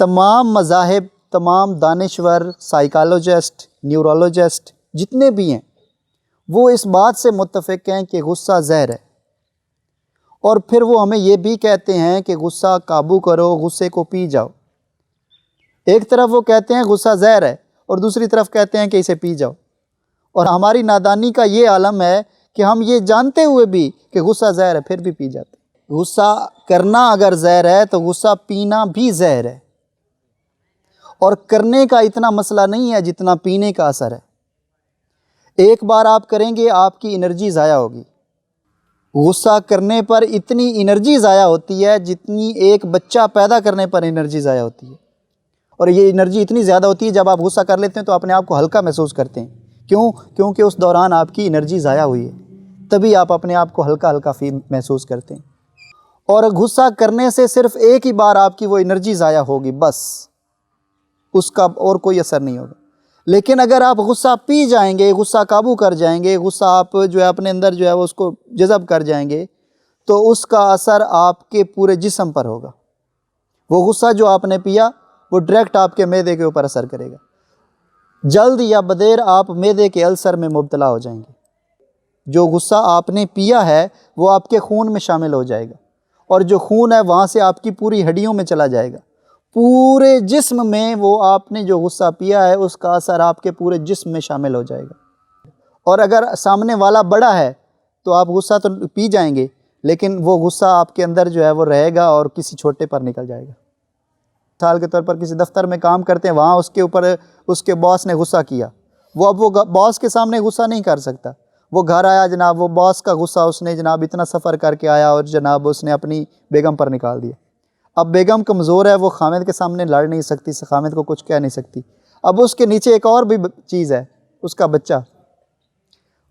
تمام مذاہب، تمام دانشور، سائیکالوجسٹ، نیورولوجسٹ جتنے بھی ہیں وہ اس بات سے متفق ہیں کہ غصہ زہر ہے، اور پھر وہ ہمیں یہ بھی کہتے ہیں کہ غصہ قابو کرو، غصے کو پی جاؤ۔ ایک طرف وہ کہتے ہیں غصہ زہر ہے اور دوسری طرف کہتے ہیں کہ اسے پی جاؤ، اور ہماری نادانی کا یہ عالم ہے کہ ہم یہ جانتے ہوئے بھی کہ غصہ زہر ہے پھر بھی پی جاتے ہیں۔ غصہ کرنا اگر زہر ہے تو غصہ پینا بھی زہر ہے، اور کرنے کا اتنا مسئلہ نہیں ہے جتنا پینے کا اثر ہے۔ ایک بار آپ کریں گے آپ کی انرجی ضائع ہوگی۔ غصہ کرنے پر اتنی انرجی ضائع ہوتی ہے جتنی ایک بچہ پیدا کرنے پر انرجی ضائع ہوتی ہے، اور یہ انرجی اتنی زیادہ ہوتی ہے جب آپ غصہ کر لیتے ہیں تو اپنے آپ کو ہلکا محسوس کرتے ہیں۔ کیونکہ اس دوران آپ کی انرجی ضائع ہوئی ہے، تبھی آپ اپنے آپ کو ہلکا ہلکا محسوس کرتے ہیں۔ اور غصہ کرنے سے صرف ایک ہی بار آپ کی وہ انرجی ضائع ہوگی، بس اس کا اور کوئی اثر نہیں ہوگا۔ لیکن اگر آپ غصہ پی جائیں گے، غصہ قابو کر جائیں گے، غصہ آپ جو ہے اپنے اندر جو ہے وہ اس کو جذب کر جائیں گے، تو اس کا اثر آپ کے پورے جسم پر ہوگا۔ وہ غصہ جو آپ نے پیا وہ ڈائریکٹ آپ کے معدے کے اوپر اثر کرے گا۔ جلد یا بدیر آپ معدے کے السر میں مبتلا ہو جائیں گے۔ جو غصہ آپ نے پیا ہے وہ آپ کے خون میں شامل ہو جائے گا، اور جو خون ہے وہاں سے آپ کی پوری ہڈیوں میں چلا جائے گا، پورے جسم میں وہ آپ نے جو غصہ پیا ہے اس کا اثر آپ کے پورے جسم میں شامل ہو جائے گا۔ اور اگر سامنے والا بڑا ہے تو آپ غصہ تو پی جائیں گے، لیکن وہ غصہ آپ کے اندر جو ہے وہ رہے گا اور کسی چھوٹے پر نکل جائے گا۔ مثال کے طور پر کسی دفتر میں کام کرتے ہیں، وہاں اس کے اوپر اس کے باس نے غصہ کیا، وہ باس کے سامنے غصہ نہیں کر سکتا۔ وہ گھر آیا جناب، وہ باس کا غصہ اس نے جناب اتنا سفر کر کے آیا اور جناب اس نے اپنی بیگم پر نکال دیا۔ اب بیگم کمزور ہے، وہ خامد کے سامنے لڑ نہیں سکتی، خامد کو کچھ کہہ نہیں سکتی۔ اب اس کے نیچے ایک اور بھی چیز ہے، اس کا بچہ،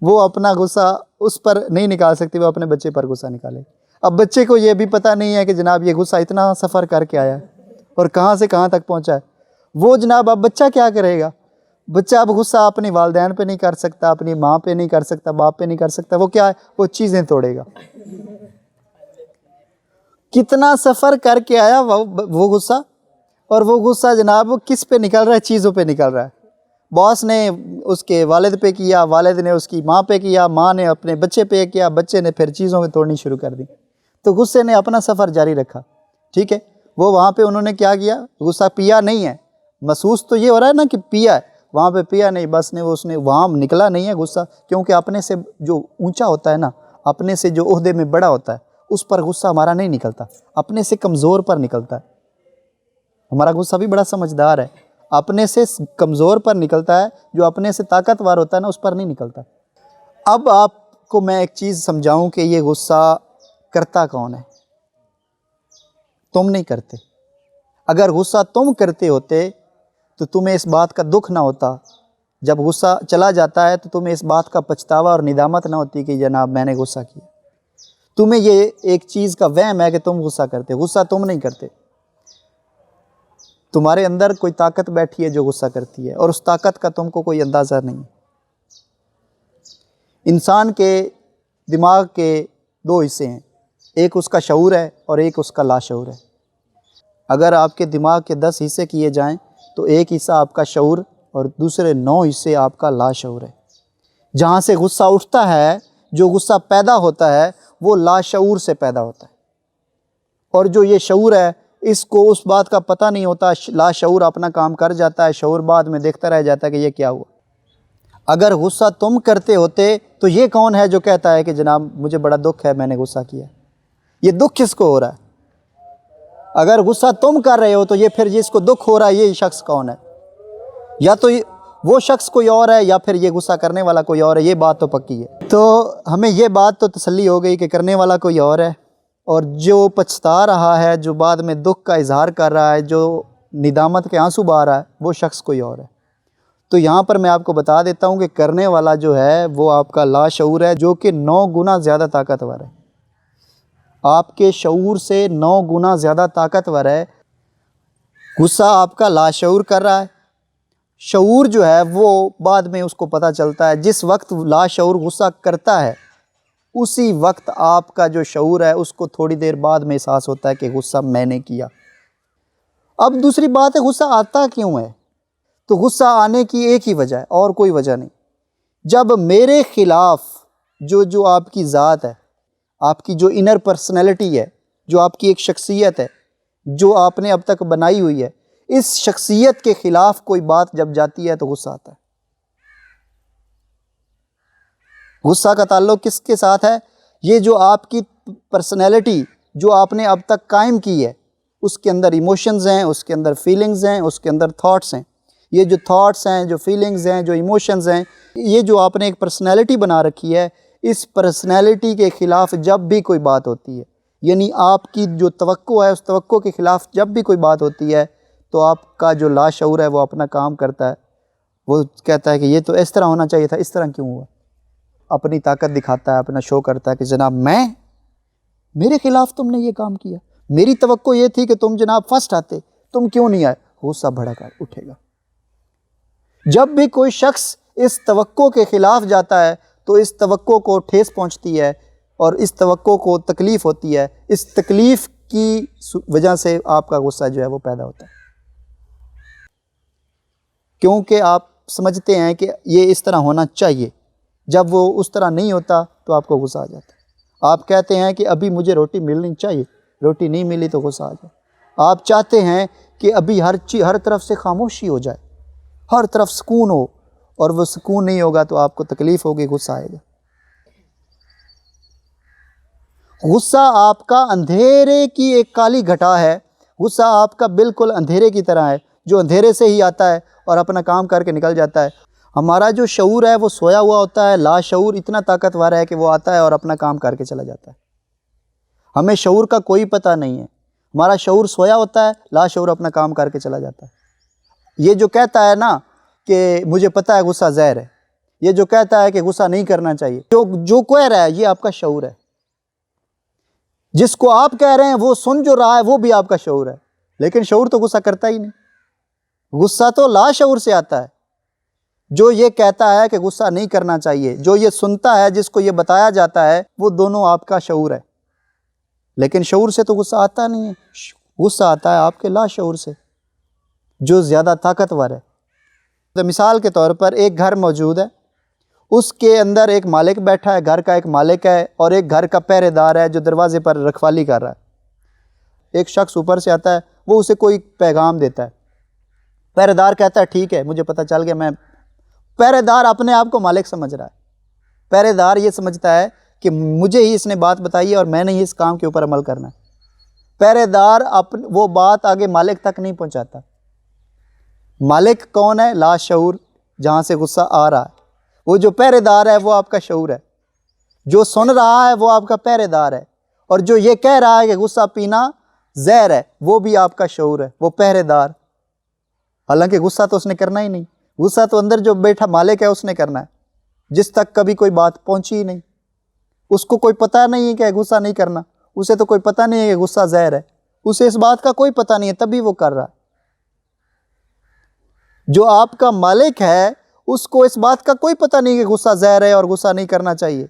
وہ اپنا غصہ اس پر نہیں نکال سکتی، وہ اپنے بچے پر غصہ نکالے۔ اب بچے کو یہ بھی پتہ نہیں ہے کہ جناب یہ غصہ اتنا سفر کر کے آیا اور کہاں سے کہاں تک پہنچا ہے۔ وہ جناب اب بچہ کیا کرے گا؟ بچہ اب غصہ اپنی والدین پہ نہیں کر سکتا، اپنی ماں پہ نہیں کر سکتا، باپ پہ نہیں کر سکتا، وہ کیا ہے؟ وہ چیزیں توڑے گا۔ کتنا سفر کر کے آیا وہ غصہ، اور وہ غصہ جناب کس پہ نکل رہا ہے؟ چیزوں پہ نکل رہا ہے۔ باس نے اس کے والد پہ کیا، والد نے اس کی ماں پہ کیا، ماں نے اپنے بچے پہ کیا، بچے نے پھر چیزوں پہ توڑنی شروع کر دی۔ تو غصے نے اپنا سفر جاری رکھا، ٹھیک ہے۔ وہ وہاں پہ انہوں نے کیا کیا؟ غصہ پیا نہیں ہے، محسوس تو یہ ہو رہا ہے نا کہ پیا ہے، وہاں پہ پیا نہیں، بس اس نے وہاں نکلا نہیں ہے غصہ، کیونکہ اپنے سے جو اونچا ہوتا ہے نا، اپنے سے جو عہدے میں بڑا ہوتا ہے اس پر غصہ ہمارا نہیں نکلتا، اپنے سے کمزور پر نکلتا ہے۔ ہمارا غصہ بھی بڑا سمجھدار ہے، اپنے سے کمزور پر نکلتا ہے، جو اپنے سے طاقتور ہوتا ہے نا اس پر نہیں نکلتا۔ اب آپ کو میں ایک چیز سمجھاؤں کہ یہ غصہ کرتا کون ہے؟ تم نہیں کرتے۔ اگر غصہ تم کرتے ہوتے تو تمہیں اس بات کا دکھ نہ ہوتا، جب غصہ چلا جاتا ہے تو تمہیں اس بات کا پچھتاوا اور ندامت نہ ہوتی کہ جناب میں نے غصہ کیا۔ تمہیں یہ ایک چیز کا وہم ہے کہ تم غصہ کرتے، غصہ تم نہیں کرتے۔ تمہارے اندر کوئی طاقت بیٹھی ہے جو غصہ کرتی ہے، اور اس طاقت کا تم کو کوئی اندازہ نہیں۔ انسان کے دماغ کے دو حصے ہیں، ایک اس کا شعور ہے اور ایک اس کا لاشعور ہے۔ اگر آپ کے دماغ کے 10 حصے کیے جائیں تو ایک حصہ آپ کا شعور اور دوسرے 9 حصے آپ کا لاشعور ہے۔ جہاں سے غصہ اٹھتا ہے، جو غصہ پیدا ہوتا ہے وہ لاشعور سے پیدا ہوتا ہے، اور جو یہ شعور ہے اس کو اس بات کا پتہ نہیں ہوتا، لاشعور اپنا کام کر جاتا ہے، شعور بعد میں دیکھتا رہ جاتا ہے کہ یہ کیا ہوا۔ اگر غصہ تم کرتے ہوتے تو یہ کون ہے جو کہتا ہے کہ جناب مجھے بڑا دکھ ہے، میں نے غصہ کیا؟ یہ دکھ کس کو ہو رہا ہے؟ اگر غصہ تم کر رہے ہو تو یہ پھر جس کو دکھ ہو رہا ہے یہ شخص کون ہے؟ یا تو وہ شخص کوئی اور ہے یا پھر یہ غصہ کرنے والا کوئی اور ہے، یہ بات تو پکی ہے۔ تو ہمیں یہ بات تو تسلی ہو گئی کہ کرنے والا کوئی اور ہے، اور جو پچھتا رہا ہے، جو بعد میں دکھ کا اظہار کر رہا ہے، جو ندامت کے آنسو بہا رہا ہے، وہ شخص کوئی اور ہے۔ تو یہاں پر میں آپ کو بتا دیتا ہوں کہ کرنے والا جو ہے وہ آپ کا لاشعور ہے، جو کہ 9 گنا زیادہ طاقتور ہے، آپ کے شعور سے 9 گنا زیادہ طاقتور ہے۔ غصہ آپ کا لاشعور کر رہا ہے، شعور جو ہے وہ بعد میں اس کو پتہ چلتا ہے۔ جس وقت لاشعور غصہ کرتا ہے اسی وقت آپ کا جو شعور ہے اس کو تھوڑی دیر بعد میں احساس ہوتا ہے کہ غصہ میں نے کیا۔ اب دوسری بات ہے غصہ آتا کیوں ہے؟ تو غصہ آنے کی ایک ہی وجہ ہے اور کوئی وجہ نہیں. جب میرے خلاف جو آپ کی ذات ہے، آپ کی جو انر پرسنالٹی ہے، جو آپ کی ایک شخصیت ہے جو آپ نے اب تک بنائی ہوئی ہے، اس شخصیت کے خلاف کوئی بات جب جاتی ہے تو غصہ آتا ہے. غصہ کا تعلق کس کے ساتھ ہے؟ یہ جو آپ کی پرسنالٹی جو آپ نے اب تک قائم کی ہے، اس کے اندر ایموشنز ہیں، اس کے اندر فیلنگز ہیں، اس کے اندر تھاٹس ہیں. یہ جو تھاٹس ہیں، جو فیلنگز ہیں، جو ایموشنز ہیں، یہ جو آپ نے ایک پرسنالٹی بنا رکھی ہے، اس پرسنالٹی کے خلاف جب بھی کوئی بات ہوتی ہے، یعنی آپ کی جو توقع ہے اس توقع کے خلاف جب بھی کوئی بات ہوتی ہے، تو آپ کا جو لاشعور ہے وہ اپنا کام کرتا ہے. وہ کہتا ہے کہ یہ تو اس طرح ہونا چاہیے تھا، اس طرح کیوں ہوا؟ اپنی طاقت دکھاتا ہے، اپنا شو کرتا ہے کہ جناب میرے خلاف تم نے یہ کام کیا، میری توقع یہ تھی کہ تم جناب فرسٹ آتے، تم کیوں نہیں آئے؟ غصہ بھڑک اٹھے گا. جب بھی کوئی شخص اس توقع کے خلاف جاتا ہے تو اس توقع کو ٹھیس پہنچتی ہے اور اس توقع کو تکلیف ہوتی ہے. اس تکلیف کی وجہ سے آپ کا غصہ جو ہے وہ پیدا ہوتا ہے، کیونکہ آپ سمجھتے ہیں کہ یہ اس طرح ہونا چاہیے. جب وہ اس طرح نہیں ہوتا تو آپ کو غصہ آ جاتا ہے. آپ کہتے ہیں کہ ابھی مجھے روٹی ملنی چاہیے، روٹی نہیں ملی تو غصہ آ جائے. آپ چاہتے ہیں کہ ابھی ہر طرف سے خاموشی ہو جائے، ہر طرف سکون ہو، اور وہ سکون نہیں ہوگا تو آپ کو تکلیف ہوگی، غصہ آئے گا. غصہ آپ کا اندھیرے کی ایک کالی گھٹا ہے. غصہ آپ کا بالکل اندھیرے کی طرح ہے جو اندھیرے سے ہی آتا ہے اور اپنا کام کر کے نکل جاتا ہے. ہمارا جو شعور ہے وہ سویا ہوا ہوتا ہے، لاشعور اتنا طاقتور ہے کہ وہ آتا ہے اور اپنا کام کر کے چلا جاتا ہے. ہمیں شعور کا کوئی پتہ نہیں ہے. ہمارا شعور سویا ہوتا ہے، لاشعور اپنا کام کر کے چلا جاتا ہے. یہ جو کہتا ہے نا کہ مجھے پتہ ہے غصہ زہر ہے، یہ جو کہتا ہے کہ غصہ نہیں کرنا چاہیے، جو کہہ رہا ہے یہ آپ کا شعور ہے. جس کو آپ کہہ رہے ہیں وہ سن جو رہا ہے وہ بھی آپ کا شعور ہے، لیکن شعور تو غصہ کرتا ہی نہیں. غصہ تو لاشعور سے آتا ہے. جو یہ کہتا ہے کہ غصہ نہیں کرنا چاہیے، جو یہ سنتا ہے، جس کو یہ بتایا جاتا ہے، وہ دونوں آپ کا شعور ہے. لیکن شعور سے تو غصہ آتا نہیں ہے. غصہ آتا ہے آپ کے لاشعور سے جو زیادہ طاقتور ہے. تو مثال کے طور پر ایک گھر موجود ہے، اس کے اندر ایک مالک بیٹھا ہے، گھر کا ایک مالک ہے، اور ایک گھر کا پہرے دار ہے جو دروازے پر رکھوالی کر رہا ہے. ایک شخص اوپر سے آتا ہے، وہ اسے کوئی پیغام دیتا ہے. پہرے دار کہتا ہے ٹھیک ہے، مجھے پتہ چل گیا. پہرے دار اپنے آپ کو مالک سمجھ رہا ہے. پہرے دار یہ سمجھتا ہے کہ مجھے ہی اس نے بات بتائی ہے اور میں نے ہی اس کام کے اوپر عمل کرنا ہے. پہرے دار وہ بات آگے مالک تک نہیں پہنچاتا. مالک کون ہے؟ لاشعور، جہاں سے غصہ آ رہا ہے. وہ جو پہرے دار ہے وہ آپ کا شعور ہے. جو سن رہا ہے وہ آپ کا پہرے دار ہے، اور جو یہ کہہ رہا ہے کہ غصہ پینا زہر ہے، وہ بھی آپ کا شعور ہے، وہ پہرے دار. حالانکہ غصہ تو اس نے کرنا ہی نہیں. غصہ تو اندر جو بیٹھا مالک ہے اس نے کرنا ہے، جس تک کبھی کوئی بات پہنچی ہی نہیں. اس کو کوئی پتہ نہیں ہے کہ غصہ نہیں کرنا. اسے تو کوئی پتہ نہیں ہے کہ غصہ زہر ہے. اسے اس بات کا کوئی پتہ نہیں ہے، تبھی وہ کر رہا ہے. جو آپ کا مالک ہے اس کو اس بات کا کوئی پتہ نہیں کہ غصہ زہر ہے اور غصہ نہیں کرنا چاہیے.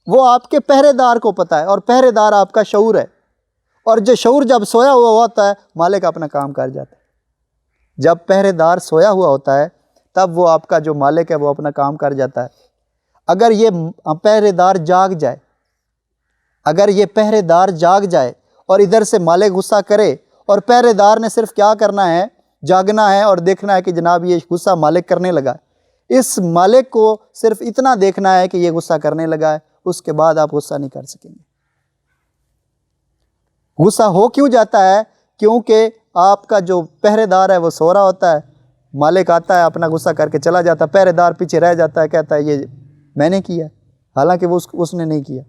وہ آپ کے پہرے دار کو پتہ ہے، اور پہرے دار آپ کا شعور ہے. اور جو شعور جب سویا ہوا ہوتا ہے، مالک اپنا کام کر جاتا ہے. جب پہرے دار سویا ہوا ہوتا ہے تب وہ آپ کا جو مالک ہے وہ اپنا کام کر جاتا ہے. اگر یہ پہرے دار جاگ جائے، اگر یہ پہرے دار جاگ جائے اور ادھر سے مالک غصہ کرے، اور پہرے دار نے صرف کیا کرنا ہے؟ جاگنا ہے اور دیکھنا ہے کہ جناب یہ غصہ مالک کرنے لگا ہے. اس مالک کو صرف اتنا دیکھنا ہے کہ یہ غصہ کرنے لگا ہے، اس کے بعد آپ غصہ نہیں کر سکیں گے. غصہ ہو کیوں جاتا ہے؟ کیونکہ آپ کا جو پہرے دار ہے وہ سو رہا ہوتا ہے. مالک آتا ہے، اپنا غصہ کر کے چلا جاتا ہے. پہرے دار پیچھے رہ جاتا ہے، کہتا ہے یہ میں نے کیا، حالانکہ وہ اس نے نہیں کیا.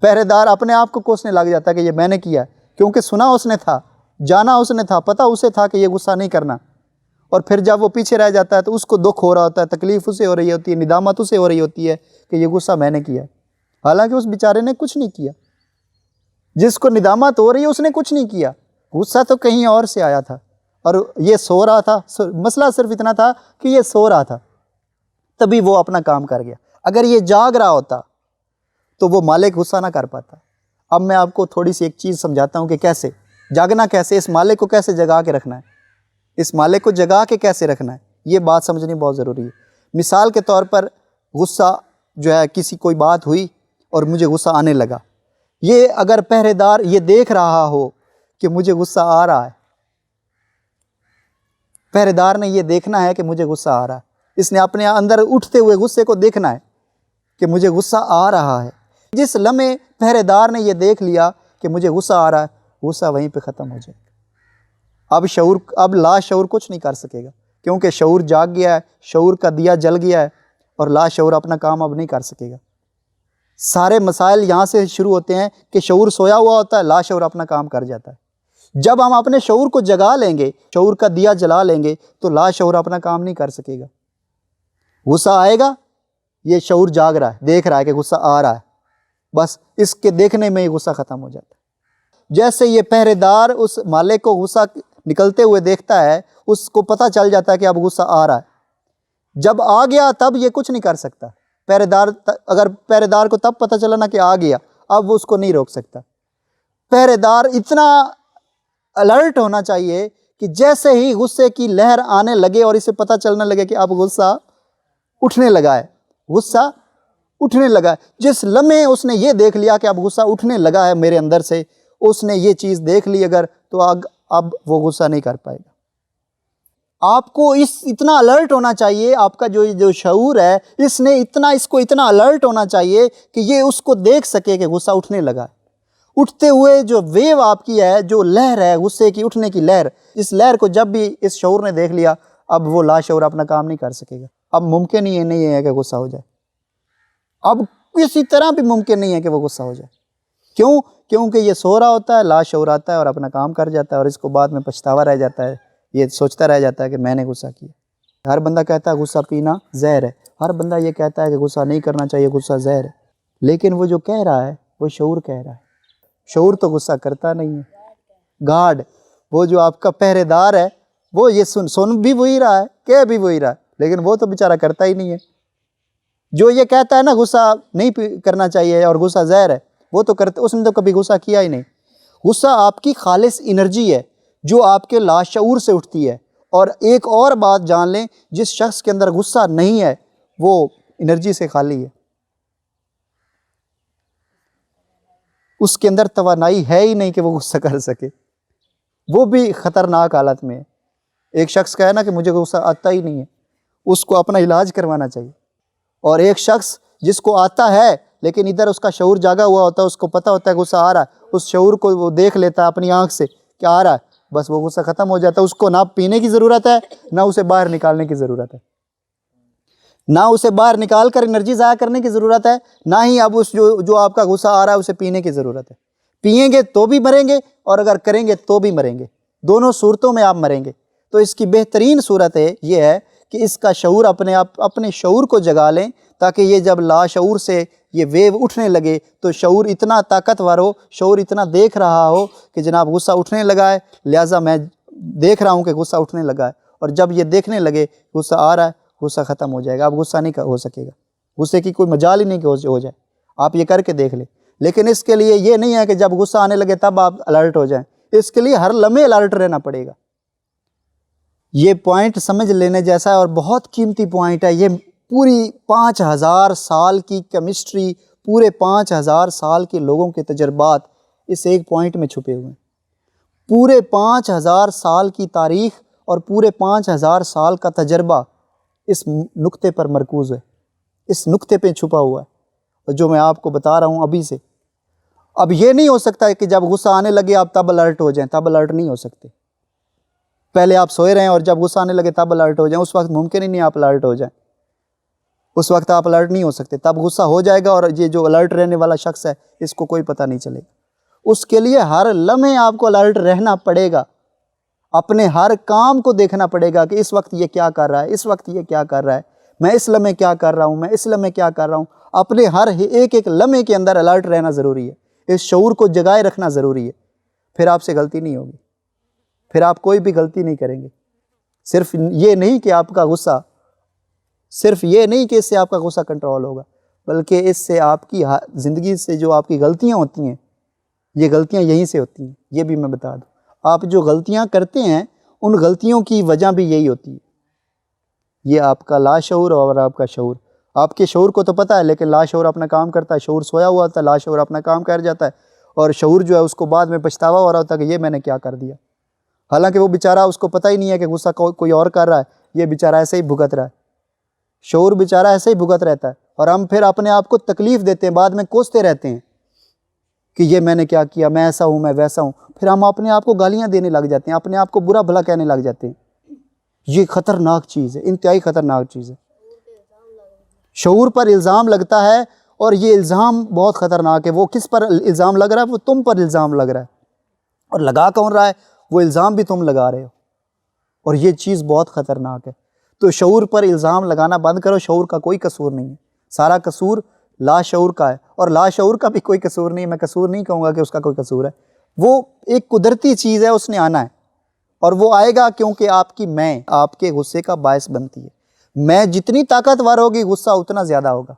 پہرے دار اپنے آپ کو کوسنے لگ جاتا ہے کہ یہ میں نے کیا، کیونکہ سنا اس نے تھا، جانا اس نے تھا، پتہ اسے تھا کہ یہ غصہ نہیں کرنا. اور پھر جب وہ پیچھے رہ جاتا ہے تو اس کو دکھ ہو رہا ہوتا ہے، تکلیف اسے ہو رہی ہوتی ہے، ندامت اسے ہو رہی ہوتی ہے کہ یہ غصہ میں نے کیا، حالانکہ اس بیچارے نے کچھ نہیں کیا. جس کو ندامت ہو رہی ہے اس نے کچھ نہیں کیا. غصہ تو کہیں اور سے آیا تھا، اور یہ سو رہا تھا. مسئلہ صرف اتنا تھا کہ یہ سو رہا تھا، تبھی وہ اپنا کام کر گیا. اگر یہ جاگ رہا ہوتا تو وہ مالک غصہ نہ کر پاتا. اب میں آپ کو تھوڑی سی ایک چیز سمجھاتا ہوں کہ کیسے. جاگنا کیسے، اس مالک کو کیسے جگا کے رکھنا ہے، اس مالک کو جگا کے کیسے رکھنا ہے، یہ بات سمجھنی بہت ضروری ہے۔ مثال کے طور پر غصہ جو ہے، کسی کوئی بات ہوئی اور مجھے غصہ آنے لگا، یہ اگر پہرے دار یہ دیکھ رہا ہو کہ مجھے غصہ آ رہا ہے، پہرے دار نے یہ دیکھنا ہے کہ مجھے غصہ آ رہا ہے، اس نے اپنے اندر اٹھتے ہوئے غصے کو دیکھنا ہے کہ مجھے غصہ آ رہا ہے۔ جس لمحے پہرے دار نے یہ دیکھ لیا کہ مجھے غصہ آ رہا ہے، غصہ وہیں پہ ختم ہو جائے گا۔ اب لا شعور کچھ نہیں کر سکے گا، کیونکہ شعور جاگ گیا ہے، شعور کا دیا جل گیا ہے، اور لا شعور اپنا کام اب نہیں کر سکے گا۔ سارے مسائل یہاں سے شروع ہوتے ہیں کہ شعور سویا ہوا ہوتا ہے، لا شعور اپنا کام کر جاتا ہے۔ جب ہم اپنے شعور کو جگا لیں گے، شعور کا دیا جلا لیں گے، تو لا شعور اپنا کام نہیں کر سکے گا۔ غصہ آئے گا، یہ شعور جاگ رہا ہے، دیکھ رہا ہے کہ غصہ آ رہا ہے، بس اس کے دیکھنے میں ہی غصہ ختم ہو جاتا ہے۔ جیسے یہ پہرے دار اس مالک کو غصہ نکلتے ہوئے دیکھتا ہے، اس کو پتہ چل جاتا ہے کہ اب غصہ آ رہا ہے۔ جب آ گیا تب یہ کچھ نہیں کر سکتا۔ اگر پہرے دار کو تب پتہ چلا نا کہ آ گیا، اب وہ اس کو نہیں روک سکتا۔ پہرے دار اتنا الرٹ ہونا چاہیے کہ جیسے ہی غصے کی لہر آنے لگے اور اسے پتہ چلنے لگے کہ اب غصہ اٹھنے لگا ہے، غصہ اٹھنے لگا ہے، جس لمحے اس نے یہ دیکھ لیا کہ اب غصہ اٹھنے لگا ہے میرے اندر سے، اس نے یہ چیز دیکھ لی اگر، تو اب وہ غصہ نہیں کر پائے گا۔ آپ کو اتنا الرٹ ہونا چاہیے، آپ کا جو شعور ہے، اس کو اتنا الرٹ ہونا چاہیے کہ یہ اس کو دیکھ سکے کہ غصہ اٹھنے لگا ہے۔ اٹھتے ہوئے جو ویو آپ کی ہے، جو لہر ہے غصے کی اٹھنے کی لہر، اس لہر کو جب بھی اس شعور نے دیکھ لیا، اب وہ لا شعور اپنا کام نہیں کر سکے گا۔ اب ممکن ہی نہیں ہے کہ غصہ ہو جائے، اب کسی طرح بھی ممکن نہیں ہے کہ وہ غصہ ہو جائے۔ کیوں؟ کیونکہ یہ سو رہا ہوتا ہے، لا شعور آتا ہے اور اپنا کام کر جاتا ہے، اور اس کو بعد میں پچھتاوا رہ جاتا ہے، یہ سوچتا رہ جاتا ہے کہ میں نے غصہ کیا۔ ہر بندہ کہتا ہے غصہ پینا زہر ہے، ہر بندہ یہ کہتا ہے کہ غصہ نہیں کرنا چاہیے، غصہ زہر ہے، لیکن وہ جو کہہ رہا ہے وہ شعور کہہ رہا ہے۔ شعور تو غصہ کرتا نہیں ہے۔ گارڈ، وہ جو آپ کا پہرے دار ہے، وہ یہ سن بھی وہی رہا ہے، کہہ بھی وہی رہا ہے، لیکن وہ تو بیچارہ کرتا ہی نہیں ہے۔ جو یہ کہتا ہے نا غصہ نہیں کرنا چاہیے اور غصہ زہر ہے، وہ تو کرتا، اس نے تو کبھی غصہ کیا ہی نہیں۔ غصہ آپ کی خالص انرجی ہے جو آپ کے لاشعور سے اٹھتی ہے۔ اور ایک اور بات جان لیں، جس شخص کے اندر غصہ نہیں ہے وہ انرجی سے خالی ہے، اس کے اندر توانائی ہے ہی نہیں کہ وہ غصہ کر سکے، وہ بھی خطرناک حالت میں ہے۔ ایک شخص کہے نا کہ مجھے غصہ آتا ہی نہیں ہے، اس کو اپنا علاج کروانا چاہیے۔ اور ایک شخص جس کو آتا ہے لیکن ادھر اس کا شعور جاگا ہوا ہوتا ہے، اس کو پتہ ہوتا ہے غصہ آ رہا ہے، اس شعور کو وہ دیکھ لیتا ہے اپنی آنکھ سے کہ آ رہا ہے، بس وہ غصہ ختم ہو جاتا ہے۔ اس کو نہ پینے کی ضرورت ہے، نہ اسے باہر نکالنے کی ضرورت ہے، نہ اسے باہر نکال کر انرجی ضائع کرنے کی ضرورت ہے، نہ ہی اب اس جو آپ کا غصہ آ رہا ہے اسے پینے کی ضرورت ہے۔ پئیں گے تو بھی مریں گے، اور اگر کریں گے تو بھی مریں گے، دونوں صورتوں میں آپ مریں گے۔ تو اس کی بہترین صورت یہ ہے کہ اس کا شعور اپنے شعور کو جگا لیں، تاکہ یہ جب لاشعور سے یہ ویو اٹھنے لگے تو شعور اتنا طاقتور ہو، شعور اتنا دیکھ رہا ہو کہ جناب غصہ اٹھنے لگا ہے، لہٰذا میں دیکھ رہا ہوں کہ غصہ اٹھنے لگا ہے، اور جب یہ دیکھنے لگے غصہ آ رہا ہے، غصہ ختم ہو جائے گا، اب غصہ نہیں ہو سکے گا، غصے کی کوئی مجال ہی نہیں کہ ہو جائے۔ آپ یہ کر کے دیکھ لیں، لیکن اس کے لیے یہ نہیں ہے کہ جب غصہ آنے لگے تب آپ الرٹ ہو جائیں، اس کے لیے ہر لمحے الرٹ رہنا پڑے گا۔ یہ پوائنٹ سمجھ لینے جیسا ہے اور بہت قیمتی پوائنٹ ہے۔ یہ پوری 5000 سال کی کیمسٹری، پورے 5000 سال کے لوگوں کے تجربات اس ایک پوائنٹ میں چھپے ہوئے ہیں۔ پورے 5000 سال کی تاریخ اور پورے 5000 سال کا تجربہ اس نقطے پر مرکوز ہے، اس نقطے پہ چھپا ہوا ہے، اور جو میں آپ کو بتا رہا ہوں ابھی سے۔ اب یہ نہیں ہو سکتا کہ جب غصہ آنے لگے آپ تب الرٹ ہو جائیں، تب الرٹ نہیں ہو سکتے۔ پہلے آپ سوئے رہیں اور جب غصہ آنے لگے تب الرٹ ہو جائیں، اس وقت ممکن ہی نہیں آپ الرٹ ہو جائیں، اس وقت آپ الرٹ نہیں ہو سکتے۔ تب غصہ ہو جائے گا اور یہ جو الرٹ رہنے والا شخص ہے اس کو کوئی پتہ نہیں چلے گا۔ اس کے لیے ہر لمحے آپ کو الرٹ رہنا پڑے گا، اپنے ہر کام کو دیکھنا پڑے گا کہ اس وقت یہ کیا کر رہا ہے، اس وقت یہ کیا کر رہا ہے، میں اس لمحے کیا کر رہا ہوں، میں اس لمحے کیا کر رہا ہوں۔ اپنے ہر ایک لمحے کے اندر الرٹ رہنا ضروری ہے، اس شعور کو جگائے رکھنا ضروری ہے، پھر آپ سے غلطی نہیں ہوگی، پھر آپ کوئی بھی غلطی نہیں کریں گے۔ صرف یہ نہیں کہ آپ کا غصہ، صرف یہ نہیں کہ اس سے آپ کا غصہ کنٹرول ہوگا، بلکہ اس سے آپ کی زندگی سے جو آپ کی غلطیاں ہوتی ہیں، یہ غلطیاں یہیں سے ہوتی ہیں، یہ بھی میں بتا دوں۔ آپ جو غلطیاں کرتے ہیں ان غلطیوں کی وجہ بھی یہی ہوتی ہے. یہ آپ کا لاشعور اور آپ کا شعور. آپ کے شعور کو تو پتہ ہے لیکن لاشعور اپنا کام کرتا ہے. شعور سویا ہوا ہوتا ہے, لاشعور اپنا کام کر جاتا ہے, اور شعور جو ہے اس کو بعد میں پچھتاوا ہو رہا ہوتا ہے کہ یہ میں نے کیا کر دیا. حالانکہ وہ بیچارہ اس کو پتہ ہی نہیں ہے کہ غصہ کوئی اور کر رہا ہے, یہ بیچارہ ایسے ہی بھگت رہا ہے. شعور بیچارہ ایسے ہی بھگت رہتا ہے, اور ہم پھر اپنے آپ کو تکلیف دیتے ہیں, بعد میں کوستے رہتے ہیں کہ یہ میں نے کیا کیا, میں ایسا ہوں, میں ویسا ہوں. پھر ہم اپنے آپ کو گالیاں دینے لگ جاتے ہیں, اپنے آپ کو برا بھلا کہنے لگ جاتے ہیں. یہ خطرناک چیز ہے, انتہائی خطرناک چیز ہے. شعور پر الزام لگتا ہے, اور یہ الزام بہت خطرناک ہے. وہ کس پر الزام لگ رہا ہے؟ وہ تم پر الزام لگ رہا ہے. اور لگا کون رہا ہے؟ وہ الزام بھی تم لگا رہے ہو, اور یہ چیز بہت خطرناک ہے. تو شعور پر الزام لگانا بند کرو. شعور کا کوئی قصور نہیں ہے, سارا قصور لاشعور کا ہے. اور لاشعور کا بھی کوئی قصور نہیں ہے. میں قصور نہیں کہوں گا کہ اس کا کوئی قصور ہے. وہ ایک قدرتی چیز ہے, اس نے آنا ہے, اور وہ آئے گا کیونکہ آپ کی میں آپ کے غصے کا باعث بنتی ہے. میں جتنی طاقتور ہوگی غصہ اتنا زیادہ ہوگا.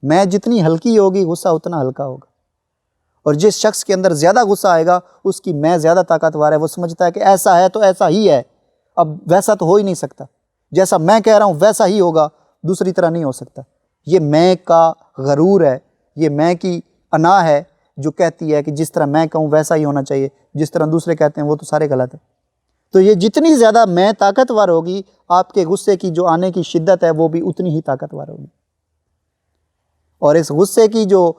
میں جتنی ہلکی ہوگی غصہ اتنا ہلکا ہوگا. اور جس شخص کے اندر زیادہ غصہ آئے گا اس کی میں زیادہ طاقتور ہے. وہ سمجھتا ہے کہ ایسا ہے تو ایسا ہی ہے, اب ویسا تو ہو ہی نہیں سکتا, جیسا میں کہہ رہا ہوں ویسا ہی ہوگا, دوسری طرح نہیں ہو سکتا. یہ میں کا غرور ہے, یہ میں کی انا ہے جو کہتی ہے کہ جس طرح میں کہوں ویسا ہی ہونا چاہیے, جس طرح دوسرے کہتے ہیں وہ تو سارے غلط ہے. تو یہ جتنی زیادہ میں طاقتور ہوگی, آپ کے غصے کی جو آنے کی شدت ہے وہ بھی اتنی ہی طاقتور ہوگی. اور اس غصے کی جو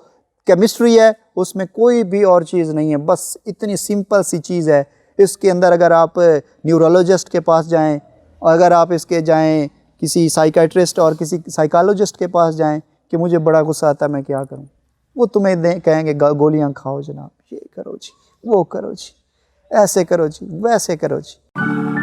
کیمسٹری ہے اس میں کوئی بھی اور چیز نہیں ہے, بس اتنی سمپل سی چیز ہے. اس کے اندر اگر آپ نیورولوجسٹ کے پاس جائیں, اگر آپ اس کے جائیں کسی سائیکیٹرسٹ اور کسی سائیکالوجسٹ کے پاس جائیں کہ مجھے بڑا غصہ آتا ہے میں کیا کروں, وہ تمہیں کہیں گے گولیاں کھاؤ جناب, یہ کرو جی, وہ کرو جی, ایسے کرو جی, ویسے کرو جی.